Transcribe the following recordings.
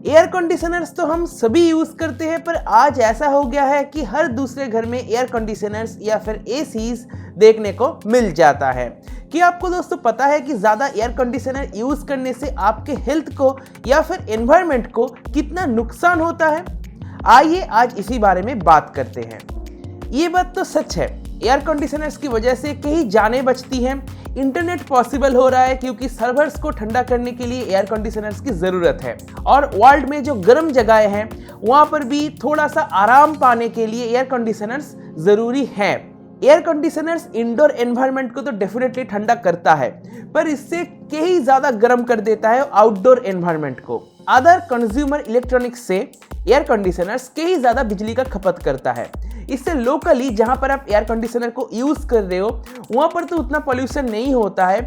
Air conditioners तो हम सभी यूज करते हैं, पर आज ऐसा हो गया है कि हर दूसरे घर में एयर कंडीशनर्स या फिर एसीज देखने को मिल जाता है। कि आपको दोस्तों पता है कि ज़्यादा एयर कंडीशनर यूज करने से आपके हेल्थ को या फिर एनवायरनमेंट को कितना नुकसान होता है? आइए आज इसी बारे में बात करते हैं। ये बात तो सच है, एयर कंडीशनर्स की वजह से कई जानें बचती हैं। इंटरनेट पॉसिबल हो रहा है क्योंकि सर्वर्स को ठंडा करने के लिए एयर कंडीशनर्स की ज़रूरत है, और वर्ल्ड में जो गर्म जगहें हैं वहाँ पर भी थोड़ा सा आराम पाने के लिए एयर कंडीशनर्स ज़रूरी है। एयर कंडीशनर्स इंडोर एनवायरनमेंट को तो डेफिनेटली ठंडा करता है, पर इससे कहीं ज़्यादा गर्म कर देता है आउटडोर एनवायरनमेंट को। अदर कंज्यूमर इलेक्ट्रॉनिक्स से एयर कंडीशनर्स कहीं ज़्यादा बिजली का खपत करता है। इससे लोकली जहाँ पर आप एयर कंडीशनर को यूज़ कर रहे हो वहाँ पर तो उतना पॉल्यूशन नहीं होता है,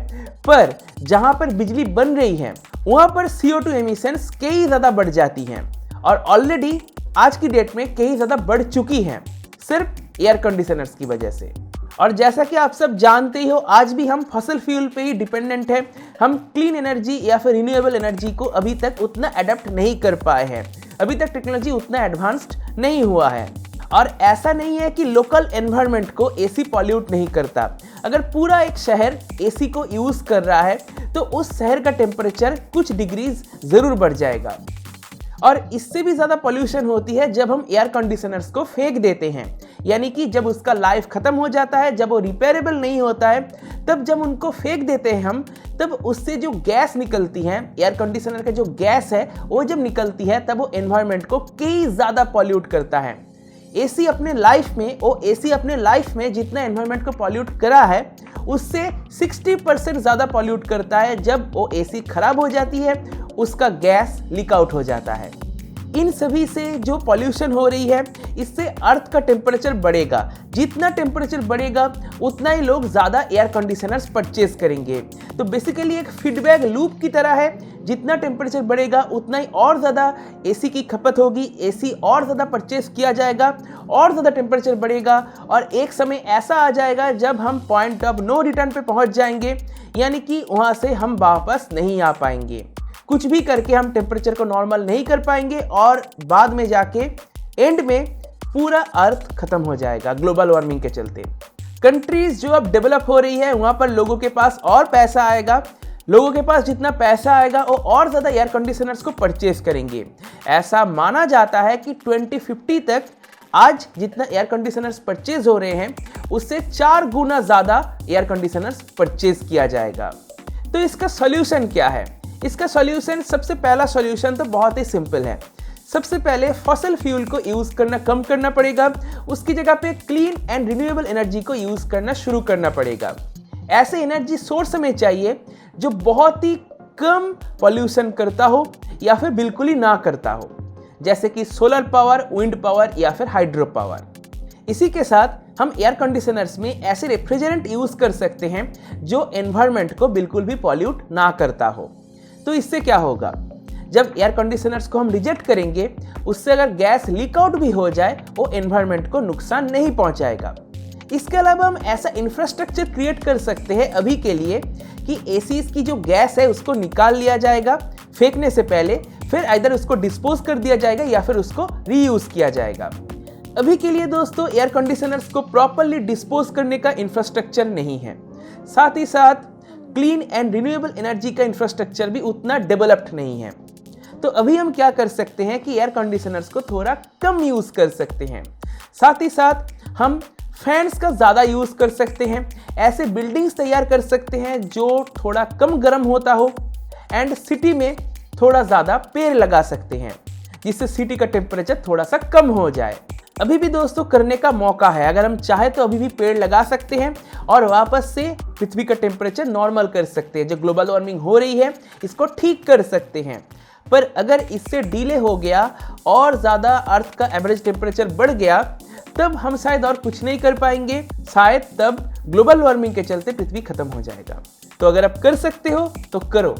पर जहाँ पर बिजली बन रही है वहाँ पर CO2 एमिशंस कई ज़्यादा बढ़ जाती हैं, और ऑलरेडी आज की डेट में कई ज़्यादा बढ़ चुकी हैं सिर्फ एयर कंडीशनर्स की वजह से। और जैसा कि आप सब जानते ही हो, आज भी हम फॉसिल फ्यूल पे ही डिपेंडेंट हैं। हम क्लीन एनर्जी या फिर रिन्यूएबल एनर्जी को अभी तक उतना अडेप्ट नहीं कर पाए हैं। अभी तक टेक्नोलॉजी उतना एडवांस्ड नहीं हुआ है। और ऐसा नहीं है कि लोकल एनवायरनमेंट को एसी पॉल्यूट नहीं करता। अगर पूरा एक शहर एसी को यूज़ कर रहा है तो उस शहर का टेम्परेचर कुछ डिग्रीज ज़रूर बढ़ जाएगा। और इससे भी ज़्यादा पॉल्यूशन होती है जब हम एयर कंडीशनर्स को फेंक देते हैं, यानी कि जब उसका लाइफ ख़त्म हो जाता है, जब वो रिपेयरेबल नहीं होता है, तब जब उनको फेंक देते हैं हम, तब उससे जो गैस निकलती है, एयर कंडीशनर का जो गैस है वो जब निकलती है तब वो एनवायरनमेंट को कई ज़्यादा पॉल्यूट करता है। एसी अपने लाइफ में जितना एनवायरनमेंट को पॉल्यूट करा है उससे 60% ज़्यादा पॉल्यूट करता है जब वो एसी खराब हो जाती है, उसका गैस लीक आउट हो जाता है। इन सभी से जो पॉल्यूशन हो रही है, इससे अर्थ का टेम्परेचर बढ़ेगा। जितना टेम्परेचर बढ़ेगा उतना ही लोग ज़्यादा एयर कंडीशनर्स परचेज करेंगे। तो बेसिकली एक फीडबैक लूप की तरह है, जितना टेम्परेचर बढ़ेगा उतना ही और ज़्यादा एसी की खपत होगी, एसी और ज़्यादा परचेज किया जाएगा, और ज़्यादा टेम्परेचर बढ़ेगा, और एक समय ऐसा आ जाएगा जब हम पॉइंट ऑफ नो रिटर्न पे पहुंच जाएंगे, यानी कि वहाँ से हम वापस नहीं आ पाएंगे। कुछ भी करके हम टेम्परेचर को नॉर्मल नहीं कर पाएंगे, और बाद में जाके एंड में पूरा अर्थ खत्म हो जाएगा ग्लोबल वार्मिंग के चलते। कंट्रीज जो अब डेवलप हो रही है वहाँ पर लोगों के पास और पैसा आएगा। लोगों के पास जितना पैसा आएगा वो और ज़्यादा एयर कंडीशनर्स को परचेज करेंगे। ऐसा माना जाता है कि 2050 तक आज जितना एयर कंडीशनर्स परचेज हो रहे हैं उससे 4 गुना ज़्यादा एयर कंडीशनर्स परचेज किया जाएगा। तो इसका सॉल्यूशन क्या है? इसका सॉल्यूशन, सबसे पहला सॉल्यूशन तो बहुत ही सिंपल है। सबसे पहले फॉसिल फ्यूल को यूज़ करना कम करना पड़ेगा, उसकी जगह पे क्लीन एंड रिन्यूएबल एनर्जी को यूज़ करना शुरू करना पड़ेगा। ऐसे एनर्जी सोर्स हमें चाहिए जो बहुत ही कम पॉल्यूशन करता हो या फिर बिल्कुल ही ना करता हो, जैसे कि सोलर पावर, विंड पावर या फिर हाइड्रो पावर। इसी के साथ हम एयर कंडीशनर्स में ऐसे रेफ्रिजरेंट यूज़ कर सकते हैं जो एनवायरनमेंट को बिल्कुल भी पॉल्यूट ना करता हो। तो इससे क्या होगा, जब एयर कंडीशनर्स को हम रिजेक्ट करेंगे, उससे अगर गैस लीक आउट भी हो जाए वो एनवायरनमेंट को नुकसान नहीं पहुंचाएगा। इसके अलावा हम ऐसा इंफ्रास्ट्रक्चर क्रिएट कर सकते हैं अभी के लिए कि एसीज की जो गैस है उसको निकाल लिया जाएगा फेंकने से पहले, फिर आइदर उसको डिस्पोज कर दिया जाएगा या फिर उसको रीयूज किया जाएगा। अभी के लिए दोस्तों एयर कंडीशनर्स को प्रॉपरली डिस्पोज करने का इंफ्रास्ट्रक्चर नहीं है, साथ ही साथ क्लीन एंड रिन्यूएबल एनर्जी का इंफ्रास्ट्रक्चर भी उतना डेवलप्ड नहीं है। तो अभी हम क्या कर सकते हैं कि एयर कंडीशनर्स को थोड़ा कम यूज़ कर सकते हैं। साथ ही साथ हम फैंस का ज़्यादा यूज़ कर सकते हैं। ऐसे बिल्डिंग्स तैयार कर सकते हैं जो थोड़ा कम गर्म होता हो, एंड सिटी में थोड़ा ज़्यादा पेड़ लगा सकते हैं जिससे सिटी का टेम्परेचर थोड़ा सा कम हो जाए। अभी भी दोस्तों करने का मौका है, अगर हम चाहे तो अभी भी पेड़ लगा सकते हैं और वापस से पृथ्वी का टेम्परेचर नॉर्मल कर सकते हैं। जो ग्लोबल वार्मिंग हो रही है इसको ठीक कर सकते हैं। पर अगर इससे डिले हो गया और ज़्यादा अर्थ का एवरेज टेम्परेचर बढ़ गया, तब हम शायद और कुछ नहीं कर पाएंगे। शायद तब ग्लोबल वार्मिंग के चलते पृथ्वी खत्म हो जाएगा। तो अगर आप कर सकते हो तो करो,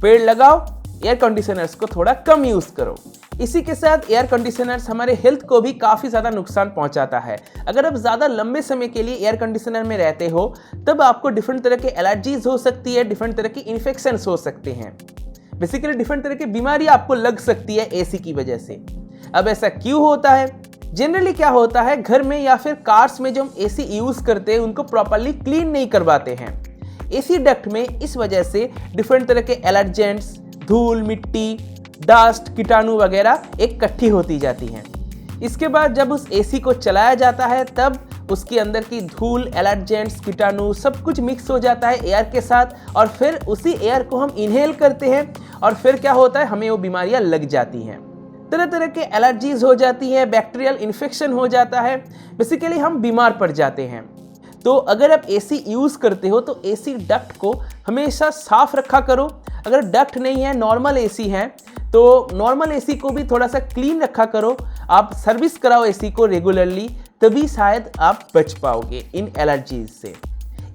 पेड़ लगाओ, एयर कंडीशनर्स को थोड़ा कम यूज़ करो। इसी के साथ एयर कंडीशनर्स हमारे हेल्थ को भी काफ़ी ज़्यादा नुकसान पहुंचाता है। अगर आप ज़्यादा लंबे समय के लिए एयर कंडीशनर में रहते हो तब आपको डिफरेंट तरह के एलर्जीज हो सकती है, डिफरेंट तरह की इन्फेक्शंस हो सकते हैं। बेसिकली डिफरेंट तरह की बीमारी आपको लग सकती है एसी की वजह से। अब ऐसा क्यों होता है? जनरली क्या होता है, घर में या फिर कार्स में जो हम एसी यूज करते हैं उनको प्रॉपर्ली क्लीन नहीं करवाते हैं। एसी डक्ट में इस वजह से डिफरेंट तरह के एलर्जेंट्स, धूल, मिट्टी, डस्ट, कीटाणु वगैरह इकट्ठी होती जाती हैं। इसके बाद जब उस एसी को चलाया जाता है तब उसके अंदर की धूल, एलर्जेंट्स, कीटाणु सब कुछ मिक्स हो जाता है एयर के साथ और फिर उसी एयर को हम इनहेल करते हैं और फिर क्या होता है, हमें वो बीमारियां लग जाती हैं। तरह तरह के एलर्जीज हो जाती है, बैक्टीरियल इन्फेक्शन हो जाता है, बेसिकली हम बीमार पड़ जाते हैं। तो अगर आप एसी यूज़ करते हो तो एसी डक्ट को हमेशा साफ रखा करो। अगर डक्ट नहीं है, नॉर्मल एसी है, तो नॉर्मल एसी को भी थोड़ा सा क्लीन रखा करो। आप सर्विस कराओ एसी को रेगुलरली, तभी शायद आप बच पाओगे इन एलर्जीज से।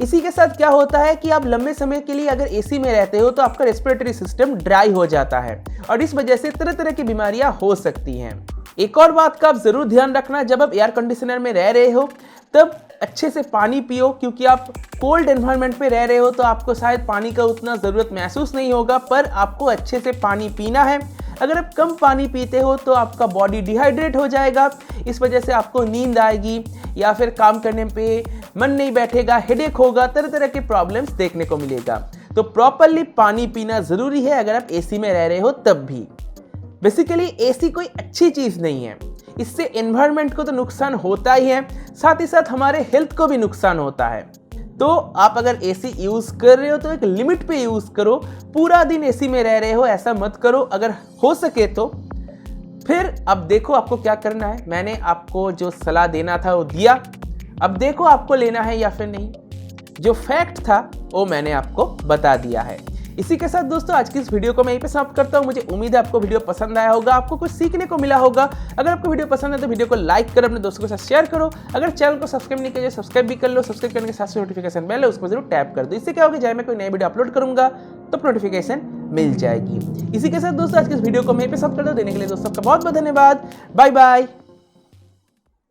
इसी के साथ क्या होता है कि आप लंबे समय के लिए अगर एसी में रहते हो तो आपका रेस्पिरेटरी सिस्टम ड्राई हो जाता है और इस वजह से तरह तरह की बीमारियां हो सकती हैं। एक और बात का आप जरूर ध्यान रखना, जब आप एयर कंडीशनर में रह रहे हो तब अच्छे से पानी पियो, क्योंकि आप कोल्ड एनवायरनमेंट पे रह रहे हो तो आपको शायद पानी का उतना ज़रूरत महसूस नहीं होगा, पर आपको अच्छे से पानी पीना है। अगर आप कम पानी पीते हो तो आपका बॉडी डिहाइड्रेट हो जाएगा, इस वजह से आपको नींद आएगी या फिर काम करने पे मन नहीं बैठेगा, हेडेक होगा, तरह तरह के प्रॉब्लम्स देखने को मिलेगा। तो प्रॉपरली पानी पीना ज़रूरी है अगर आप एसी में रह रहे हो तब भी। बेसिकली एसी कोई अच्छी चीज़ नहीं है, इससे एनवायरनमेंट को तो नुकसान होता ही है, साथ ही साथ हमारे हेल्थ को भी नुकसान होता है। तो आप अगर एसी यूज़ कर रहे हो तो एक लिमिट पे यूज़ करो। पूरा दिन एसी में रह रहे हो ऐसा मत करो, अगर हो सके तो। फिर अब देखो आपको क्या करना है। मैंने आपको जो सलाह देना था वो दिया, अब देखो आपको लेना है या फिर नहीं। जो फैक्ट था वो मैंने आपको बता दिया है। इसी के साथ दोस्तों आज की इस वीडियो को मैं यहीं पे समाप्त करता हूँ। मुझे उम्मीद है आपको वीडियो पसंद आया होगा, आपको कुछ सीखने को मिला होगा। अगर आपको वीडियो पसंद है तो वीडियो को लाइक करो, अपने दोस्तों के साथ शेयर करो। अगर चैनल को सब्सक्राइब नहीं किया सब्सक्राइब भी कर लो। सब्सक्राइब करने के साथ नोटिफिकेशन बेल है उसको जरूर टैप कर दो। इससे क्या होगा, जब मैं कोई नई वीडियो अपलोड करूंगा तो नोटिफिकेशन मिल जाएगी। इसी के साथ दोस्तों आज की इस वीडियो को मैं यहीं पे समाप्त कर दूं। देने के लिए दोस्तों का बहुत बहुत धन्यवाद। Bye bye.